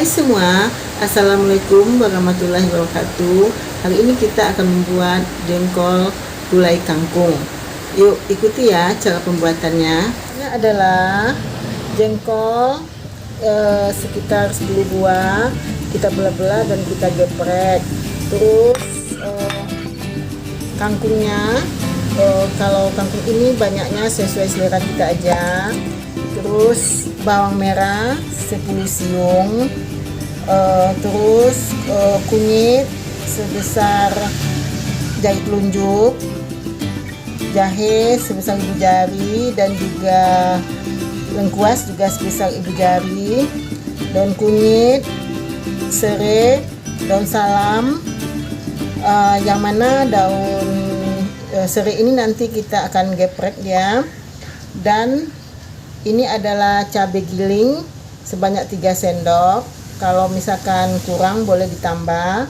Hai semua, Assalamualaikum warahmatullahi wabarakatuh. Hari ini kita akan membuat jengkol gulai kangkung. Yuk ikuti ya cara pembuatannya. Ini adalah jengkol sekitar 10 buah. Kita belah-belah dan kita geprek. Terus kangkungnya, kalau kangkung ini banyaknya sesuai selera kita aja. Terus bawang merah 10 siung, terus kunyit sebesar jari telunjuk, jahe sebesar ibu jari, dan juga lengkuas juga sebesar ibu jari, daun kunyit, serai, daun salam, yang mana daun serai ini nanti kita akan geprek ya. Dan ini adalah cabai giling sebanyak 3 sendok. Kalau misalkan kurang boleh ditambah.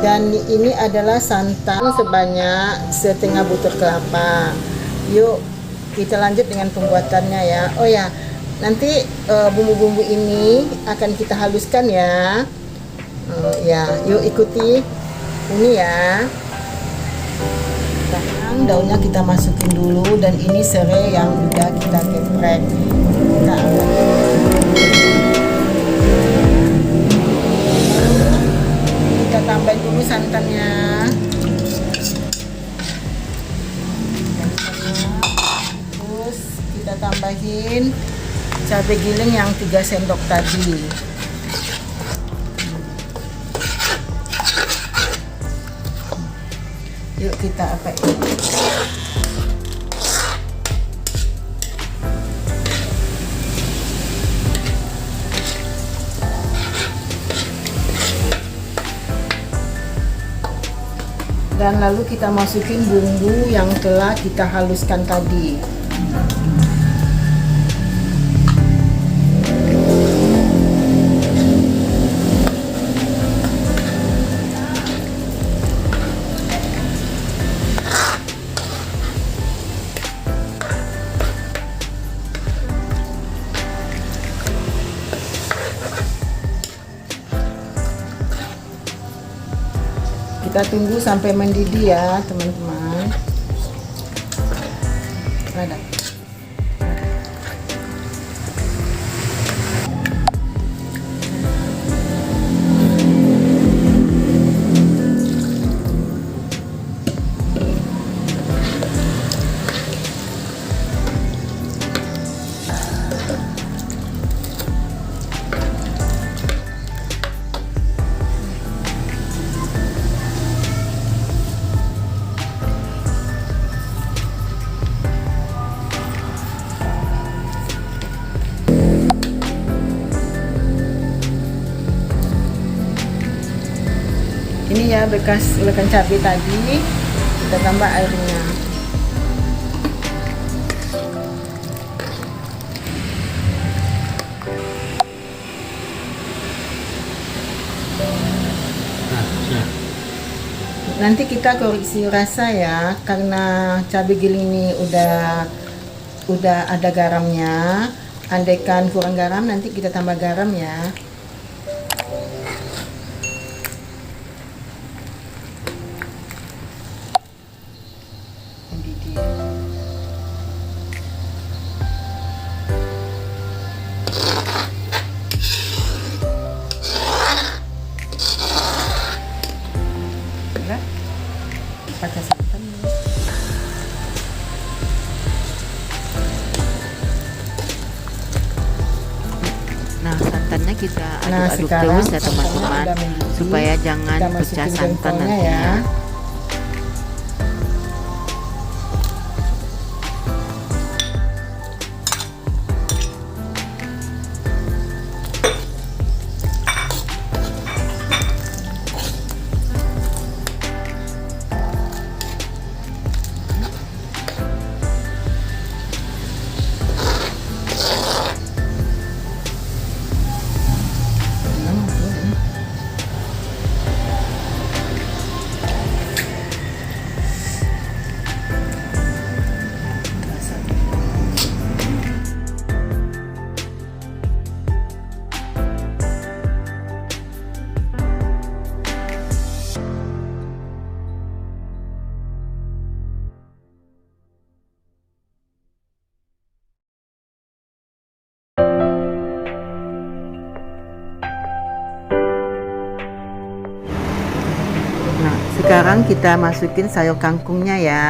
Dan ini adalah santan sebanyak setengah butir kelapa. Yuk kita lanjut dengan pembuatannya ya. Oh ya, nanti bumbu-bumbu ini akan kita haluskan ya. Ya, yuk ikuti ini ya. Daunnya kita masukin dulu, dan ini serai yang udah kita geprek. Kita tambahin dulu santannya. Terus kita tambahin cabai giling yang 3 sendok tadi. Yuk kita apa ini? Dan lalu kita masukin bumbu yang telah kita haluskan tadi. Kita tunggu sampai mendidih ya teman-teman. Ada. Ini ya bekas lekan cabai tadi, kita tambah airnya. Nanti kita koreksi rasa ya, karena cabai giling ini udah ada garamnya. Andaikan kurang garam, nanti kita tambah garam ya. Pakai santan. Nah, santannya kita aduk-aduk terus ya teman-teman, supaya jangan pecah santan nantinya ya. Sekarang kita masukin sayur kangkungnya ya.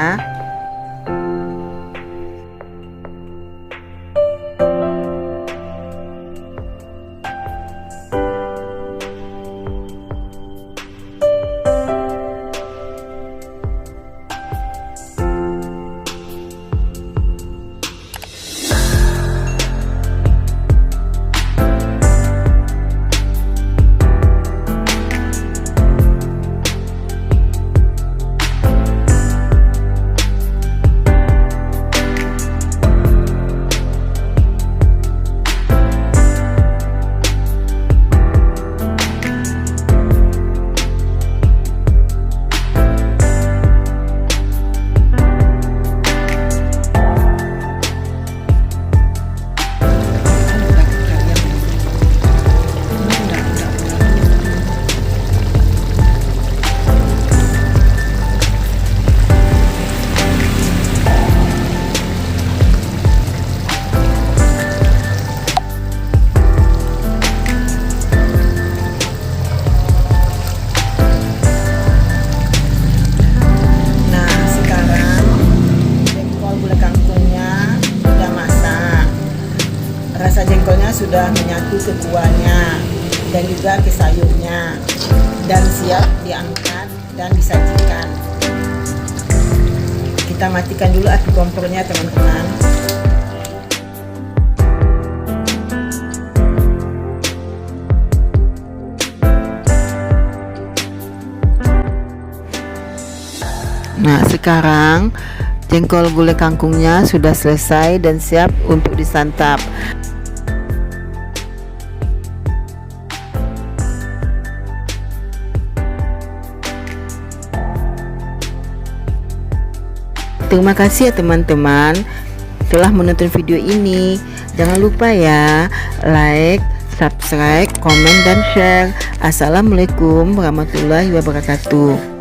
Rasa jengkolnya sudah menyatu ke kuahnya dan juga ke sayurnya dan siap diangkat dan disajikan. Kita matikan dulu api kompornya teman-teman. Nah, sekarang jengkol gulai kangkungnya sudah selesai dan siap untuk disantap. Terima kasih ya teman-teman telah menonton video ini. Jangan lupa ya like, subscribe, komen, dan share. Assalamualaikum warahmatullahi wabarakatuh.